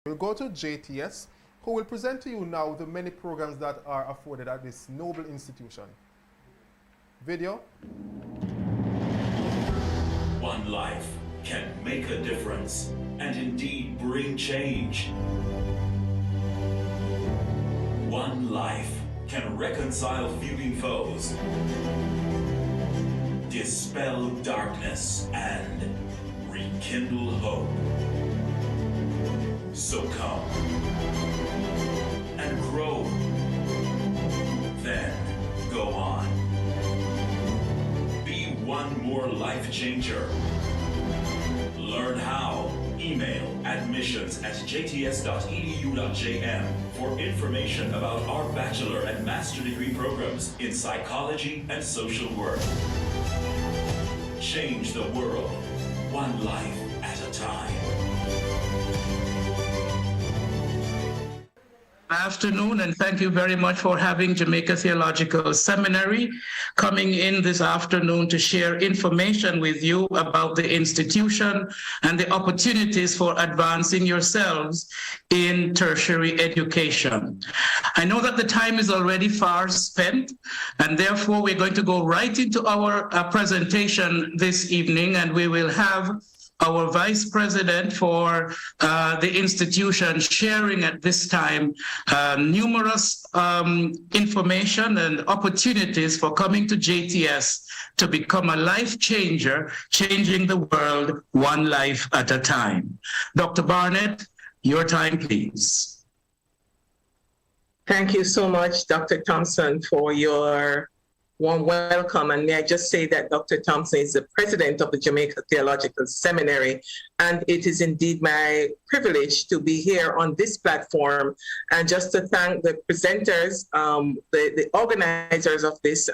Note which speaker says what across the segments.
Speaker 1: We'll go to JTS, who will present to you now the many programs that are afforded at this noble institution. Video.
Speaker 2: One life can make a difference and indeed bring change. One life can reconcile feuding foes, dispel darkness, and rekindle hope. So come and grow, then go on. Be one more life changer. Learn how. Email admissions@jts.edu.jm for information about our bachelor and master degree programs in psychology and social work. Change the world, one life at a time.
Speaker 3: Afternoon, and thank you very much for having Jamaica Theological Seminary coming in this afternoon to share information with you about the institution and the opportunities for advancing yourselves in tertiary education. I know that the time is already far spent, and therefore we're going to go right into our presentation this evening, and we will have our Vice President for the institution sharing at this time numerous information and opportunities for coming to JTS to become a life changer, changing the world one life at a time. Dr. Barnett, your time, please.
Speaker 4: Thank you so much, Dr. Thompson, for your warm welcome. And may I just say that Dr. Thompson is the president of the Jamaica Theological Seminary, and it is indeed my privilege to be here on this platform, and just to thank the presenters, the organizers of this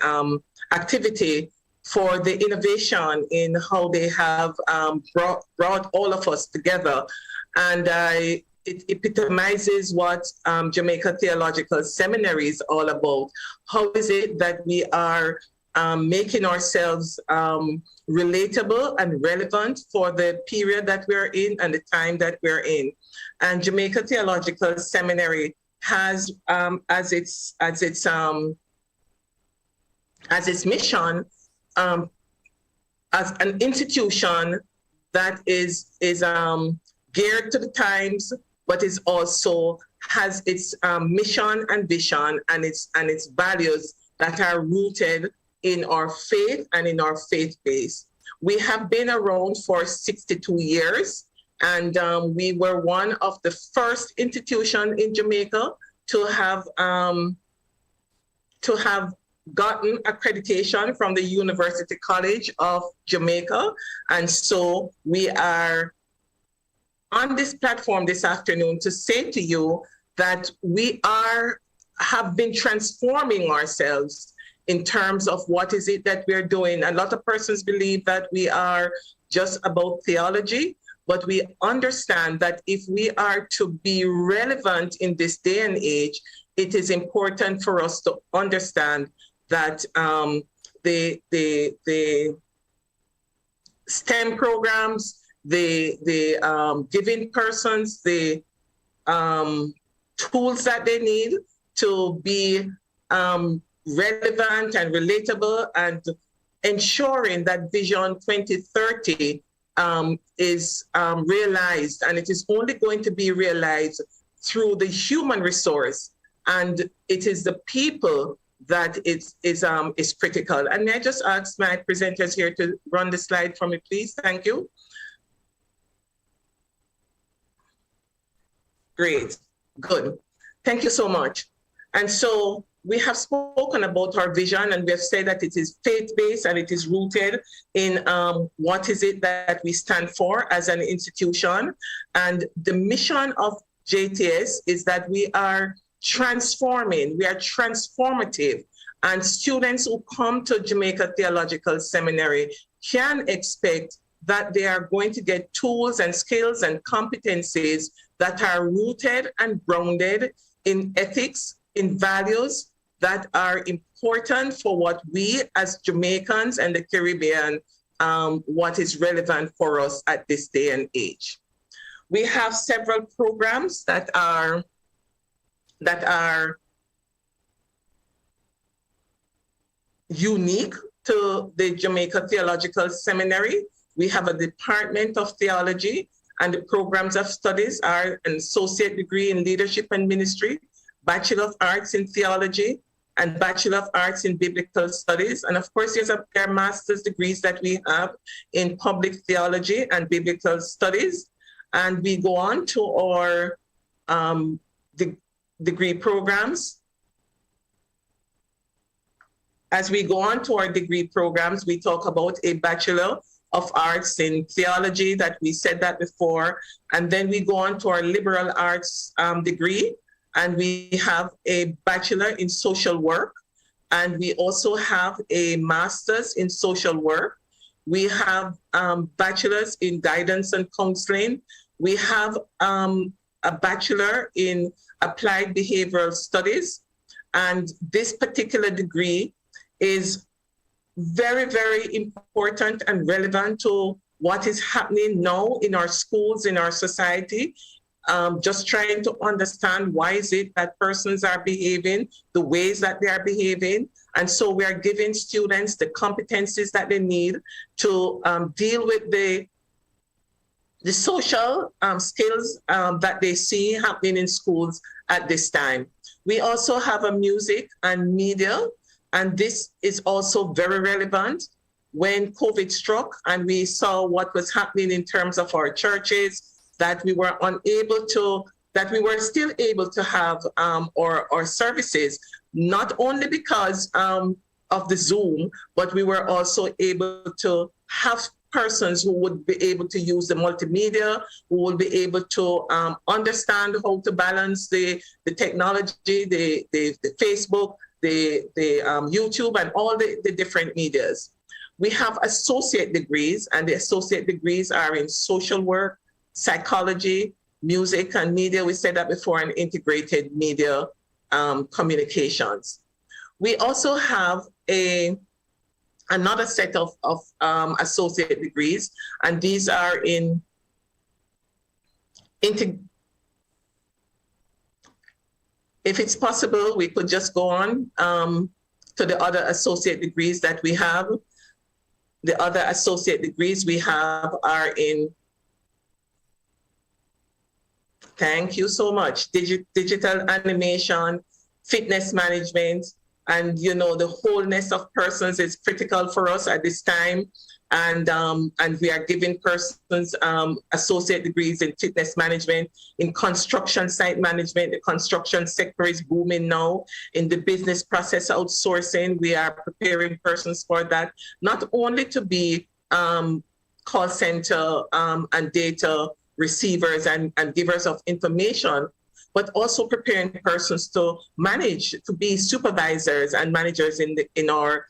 Speaker 4: activity for the innovation in how they have brought all of us together. And it epitomizes what Jamaica Theological Seminary is all about. How is it that we are making ourselves relatable and relevant for the period that we're in and the time that we're in? And Jamaica Theological Seminary has as its mission, as an institution that is geared to the times, but is also has its mission and vision and its values that are rooted in our faith and in our faith base. We have been around for 62 years, and we were one of the first institutions in Jamaica to have gotten accreditation from the University College of Jamaica. And so we are on this platform this afternoon to say to you that we have been transforming ourselves in terms of what is it that we're doing. A lot of persons believe that we are just about theology, but we understand that if we are to be relevant in this day and age, it is important for us to understand that the STEM programs, the giving persons the tools that they need to be relevant and relatable, and ensuring that Vision 2030 is realized, and it is only going to be realized through the human resource, and it is the people that is critical. And may I just ask my presenters here to run the slide for me, please? Thank you. Great, good. Thank you so much. And so we have spoken about our vision, and we have said that it is faith-based and it is rooted in what is it that we stand for as an institution. And the mission of JTS is that we are transforming, we are transformative, and students who come to Jamaica Theological Seminary can expect that they are going to get tools and skills and competencies that are rooted and grounded in ethics, in values that are important for what we as Jamaicans and the Caribbean, what is relevant for us at this day and age. We have several programs that are unique to the Jamaica Theological Seminary. We have a Department of Theology, and the programs of studies are an associate degree in leadership and ministry, Bachelor of Arts in Theology, and Bachelor of Arts in Biblical Studies. And of course, there are master's degrees that we have in public theology and biblical studies. And we go on to our degree programs. As we go on to our degree programs, we talk about a Bachelor of Arts in Theology, that we said that before. And then we go on to our liberal arts degree, and we have a Bachelor in Social Work. And we also have a Master's in Social Work. We have Bachelors in Guidance and Counseling. We have a Bachelor in Applied Behavioral Studies. And this particular degree is very, very important and relevant to what is happening now in our schools, in our society. Just trying to understand why is it that persons are behaving the ways that they are behaving. And so we are giving students the competencies that they need to deal with the social skills that they see happening in schools at this time. We also have a music and media, and this is also very relevant. When COVID struck and we saw what was happening in terms of our churches, that we were still able to have our services, not only because of the Zoom, but we were also able to have persons who would be able to use the multimedia, who will be able to understand how to balance the technology, the Facebook, the YouTube, and all the different medias. We have associate degrees, and the associate degrees are in social work, psychology, music and media. We said that before, and integrated media communications. We also have another set of associate degrees, and these are in if it's possible, we could just go on to the other associate degrees that we have. The other associate degrees we have are in, thank you so much, digital animation, fitness management, and the wholeness of persons is critical for us at this time. And we are giving persons associate degrees in fitness management, in construction site management. The construction sector is booming now. In the business process outsourcing, we are preparing persons for that, not only to be call center and data receivers and givers of information, but also preparing persons to manage, to be supervisors and managers in our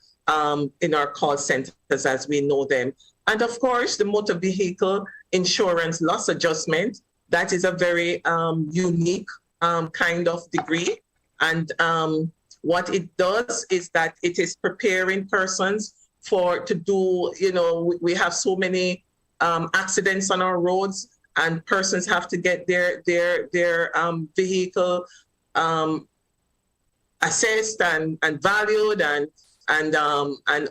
Speaker 4: call centers as we know them. And of course, the motor vehicle insurance loss adjustment, that is a very unique kind of degree. And what it does is that it is preparing persons to do, we have so many accidents on our roads, and persons have to get their vehicle assessed and valued, and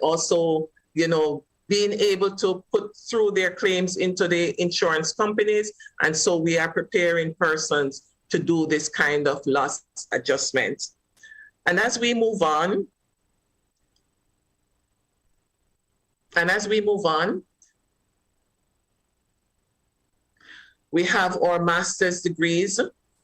Speaker 4: also, being able to put through their claims into the insurance companies. And so we are preparing persons to do this kind of loss adjustment. And as we move on, we have our master's degrees.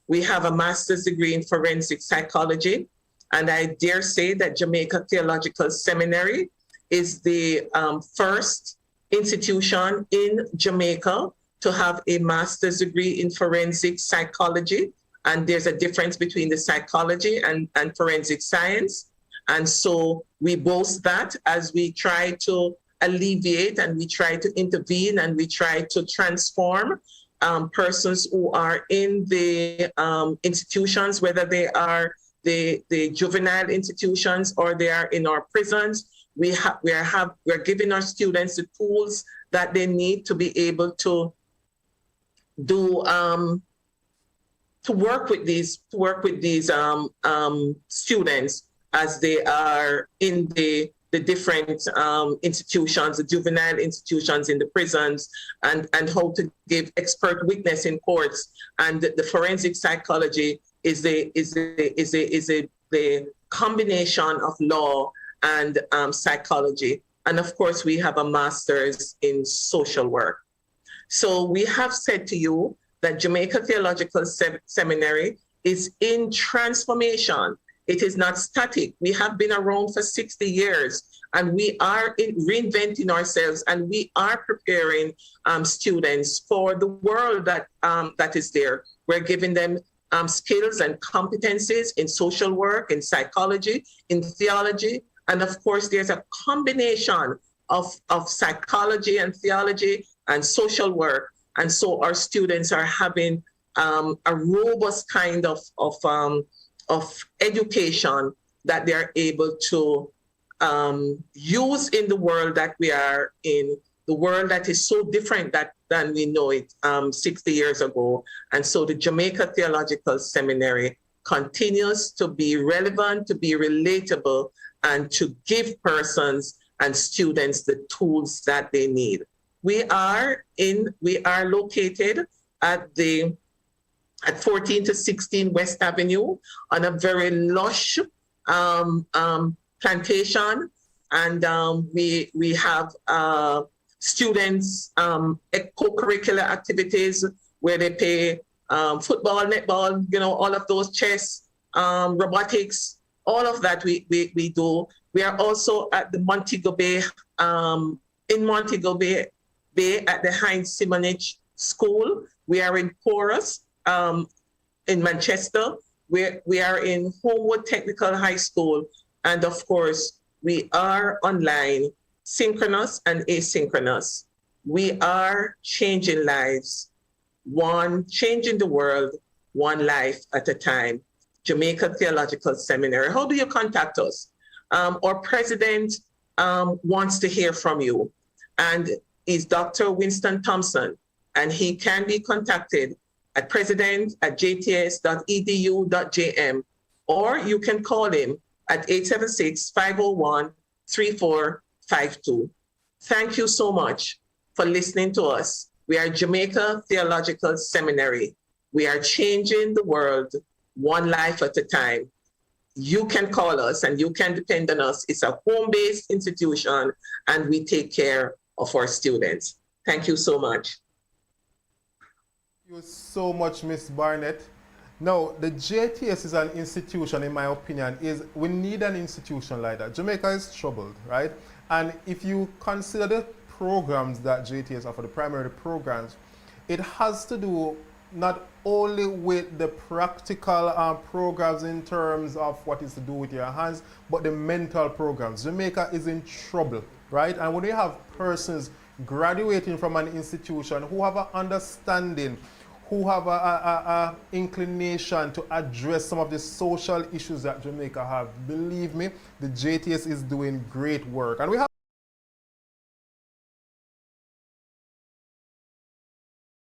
Speaker 4: We have a master's degree in forensic psychology. And I dare say that Jamaica Theological Seminary is the first institution in Jamaica to have a master's degree in forensic psychology. And there's a difference between the psychology and forensic science. And so we boast that as we try to alleviate, and we try to intervene, and we try to transform persons who are in the institutions, whether they are the juvenile institutions or they are in our prisons. We're giving our students the tools that they need to be able to do to work with these students as they are in the different institutions, the juvenile institutions in the prisons, and how to give expert witness in courts. And the forensic psychology is the combination of law and psychology. And of course, we have a master's in social work. So we have said to you that Jamaica Theological Seminary is in transformation. It is not static. We have been around for 60 years, and we are reinventing ourselves, and we are preparing students for the world that is there. We're giving them skills and competencies in social work, in psychology, in theology, and of course, there's a combination of psychology and theology and social work. And so our students are having a robust kind of education that they're able to use in the world that we are in, the world that is so different than we know it 60 years ago. And so the Jamaica Theological Seminary continues to be relevant, to be relatable, and to give persons and students the tools that they need. We are located at 14 to 16 West Avenue on a very lush plantation, and we have students co-curricular activities where they play football, netball, all of those, chess, robotics, all of that we do. We are also at the Montego Bay, in Montego Bay at the Heinz Simonich School. We are in Porus in Manchester. We are in Homewood Technical High School. And of course, we are online, synchronous and asynchronous. We are changing lives, changing the world, one life at a time. Jamaica Theological Seminary. How do you contact us? Our president wants to hear from you, and is Dr. Winston Thompson, and he can be contacted at president@jts.edu.jm, or you can call him at 876-501-3452. Thank you so much for listening to us. We are Jamaica Theological Seminary. We are changing the world one life at a time. You can call us and you can depend on us. It's a home-based institution, and we take care of our students. Thank you so much.
Speaker 1: Thank you so much, Ms. Barnett. Now, the JTS is an institution, in my opinion, we need an institution like that. Jamaica is troubled, right? And if you consider the programs that JTS offer, the primary programs, it has to do not only with the practical programs in terms of what is to do with your hands, but the mental programs. Jamaica is in trouble, right? And when we have persons graduating from an institution who have an understanding, who have a inclination to address some of the social issues that Jamaica have, believe me, the JTS is doing great work. And we have